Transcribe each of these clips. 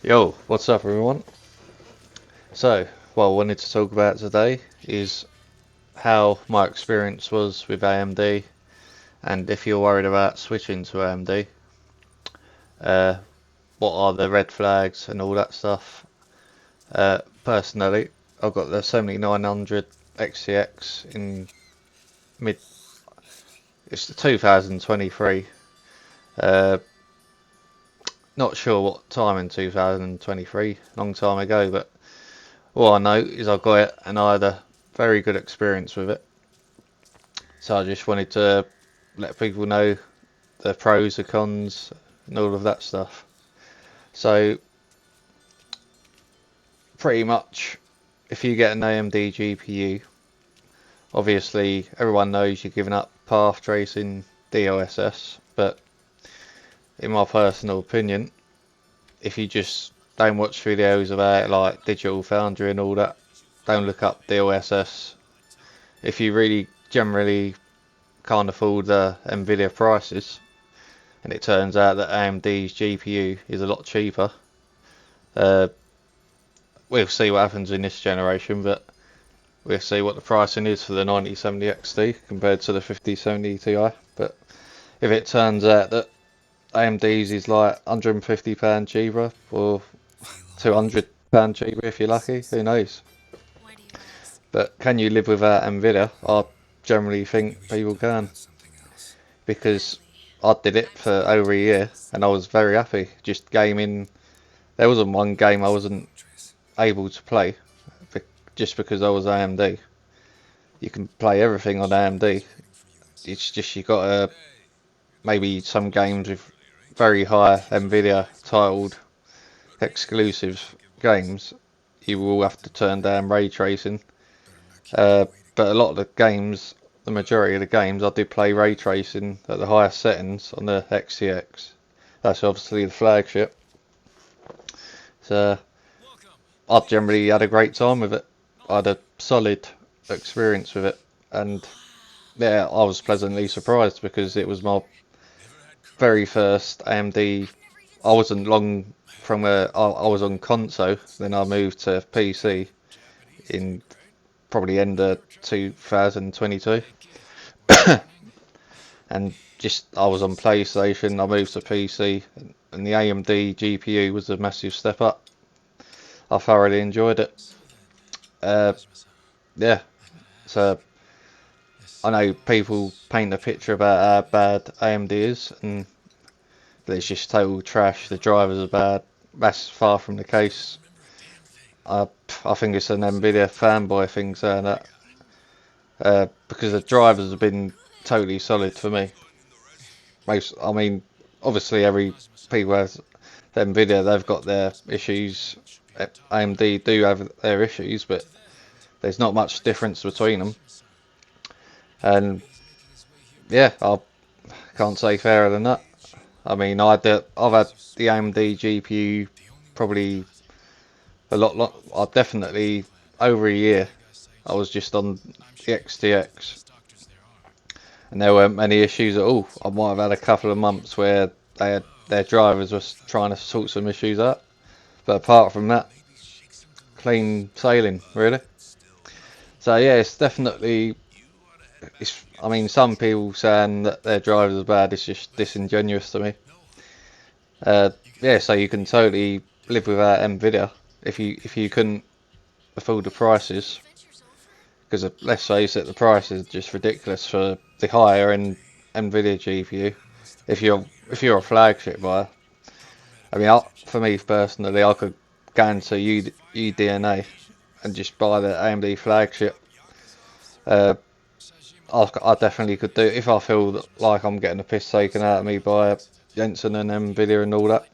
Yo, what's up everyone? So, what I wanted to talk about today is how my experience was with AMD and if you're worried about switching to AMD, uh, what are the red flags and all that stuff. Personally, I've got the 7900 XCX in mid, it's the 2023. Uh, Not sure what time in 2023, long time ago, but all I know is I got it and I had a very good experience with it. So I just wanted to let people know the pros, the cons, and all of that stuff. So pretty much, if you get an AMD GPU, obviously everyone knows you're giving up path tracing DLSS, but in my personal opinion, if you just don't watch videos about it like Digital Foundry and all that, don't look up DLSS. If you really generally can't afford the Nvidia prices, and it turns out that AMD's GPU is a lot cheaper. Uh, we'll see what happens in this generation, but we'll see what the pricing is for the 9070 XT compared to the 5070 Ti. But if it turns out that AMD's is like £150 cheaper or £200 cheaper if you're lucky, who knows? But can you live without Nvidia? I generally think people can, because I did it for over a year and I was very happy just gaming. There wasn't one game I wasn't able to play just because I was AMD. You can play everything on AMD. It's just you got to maybe some games with very high Nvidia titled exclusive games. You will have to turn down ray tracing. But a lot of the games, the majority of the games, I did play ray tracing at the highest settings on the XCX. That's obviously the flagship. So I generally had a great time with it. I had a solid experience with it, and yeah, I was pleasantly surprised because it was my very first AMD. I wasn't long from where I was on console, then I moved to PC in probably end of 2022, and just I was on PlayStation. I moved to PC, and the AMD GPU was a massive step up. I thoroughly enjoyed it. Uh, yeah, so I know people paint a picture about how bad AMD is, and it's just total trash. The drivers are bad. That's far from the case. I I think it's an Nvidia fanboy thing saying that, because the drivers have been totally solid for me. I mean, obviously every people has Nvidia, they've got their issues. AMD do have their issues, but there's not much difference between them. And yeah, I can't say fairer than that. I mean, I've had the AMD GPU probably I definitely over a year. I was just on the XTX, and there weren't many issues at all. I might have had a couple of months where their drivers were trying to sort some issues out, but apart from that, clean sailing, really. So yeah, it's definitely. I mean, some people saying that their drivers are bad. It's just disingenuous to me. Yeah, so you can totally live without Nvidia if you couldn't afford the prices, because let's face it, the price is just ridiculous for the higher end Nvidia GPU. If you're a flagship buyer, I mean, for me personally, I could go into UDNA and just buy the AMD flagship. Uh, I definitely could do it if I feel like I'm getting a piss taken out of me by Jensen and Nvidia and all that.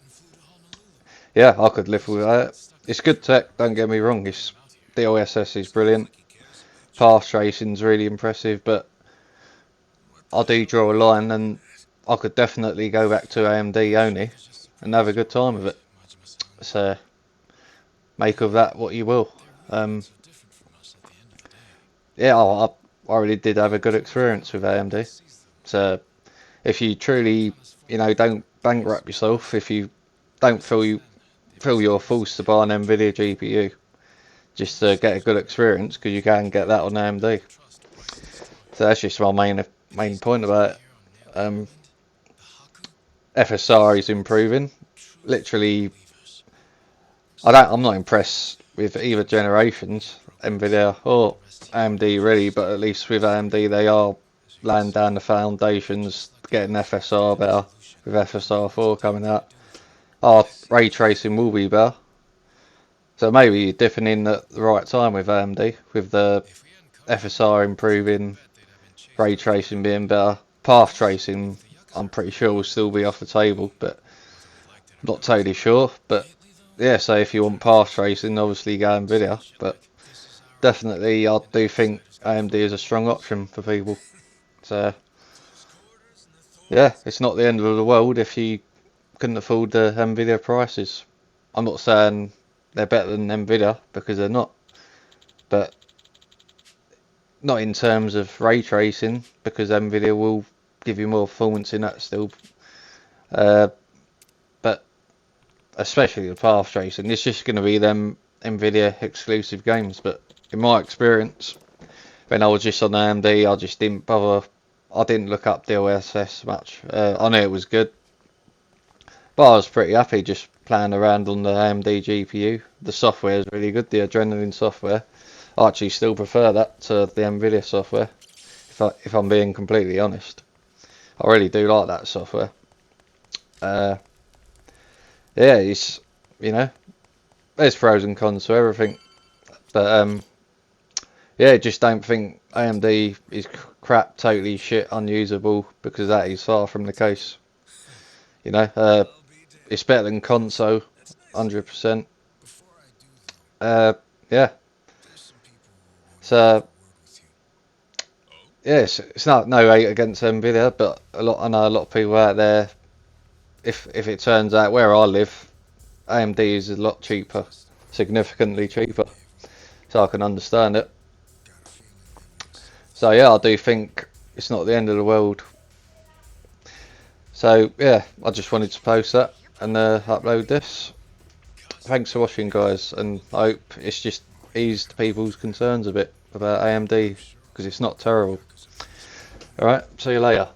Yeah, I could live with that. It's good tech, don't get me wrong. The OSS is brilliant. Path tracing's really impressive, but I do draw a line, and I could definitely go back to AMD only and have a good time with it. So make of that what you will. Um, yeah, I really did have a good experience with AMD. So if you truly, don't bankrupt yourself, if you don't feel feel you're forced to buy an Nvidia GPU just to get a good experience because you can get that on AMD. So that's just my main point about it. FSR is improving. Literally, I'm not impressed with either generations, Nvidia or AMD really, but at least with AMD they are laying down the foundations, getting FSR better with FSR 4 coming out. Our ray tracing will be better. So maybe you're dipping in at the right time with AMD, with the FSR improving, ray tracing being better. Path tracing, I'm pretty sure will still be off the table, but I'm not totally sure. But yeah, so if you want path tracing, obviously go Nvidia. But definitely, I do think AMD is a strong option for people. So yeah, it's not the end of the world if you couldn't afford the Nvidia prices. I'm not saying they're better than Nvidia because they're not, but not in terms of ray tracing because Nvidia will give you more performance in that still. But especially the path tracing, it's just going to be them Nvidia exclusive games. But in my experience, when I was just on AMD, I just didn't bother. I didn't look up DLSS much. I knew it was good, but I was pretty happy just playing around on the AMD GPU. The software is really good, the Adrenaline software. I actually still prefer that to the Nvidia software, if I'm being completely honest. I really do like that software. Uh, yeah, it's, you know, there's pros and cons to everything, but yeah, just don't think AMD is crap, totally shit, unusable, because that is far from the case. You know, it's better than console, 100%. Uh, yeah, so yeah, it's not no hate against Nvidia, but I know a lot of people out there. If it turns out where I live, AMD is a lot cheaper, significantly cheaper, so I can understand it. So yeah, I do think it's not the end of the world. So yeah, I just wanted to post that and upload this. Thanks for watching, guys, and I hope it's just eased people's concerns a bit about AMD because it's not terrible. All right, see you later.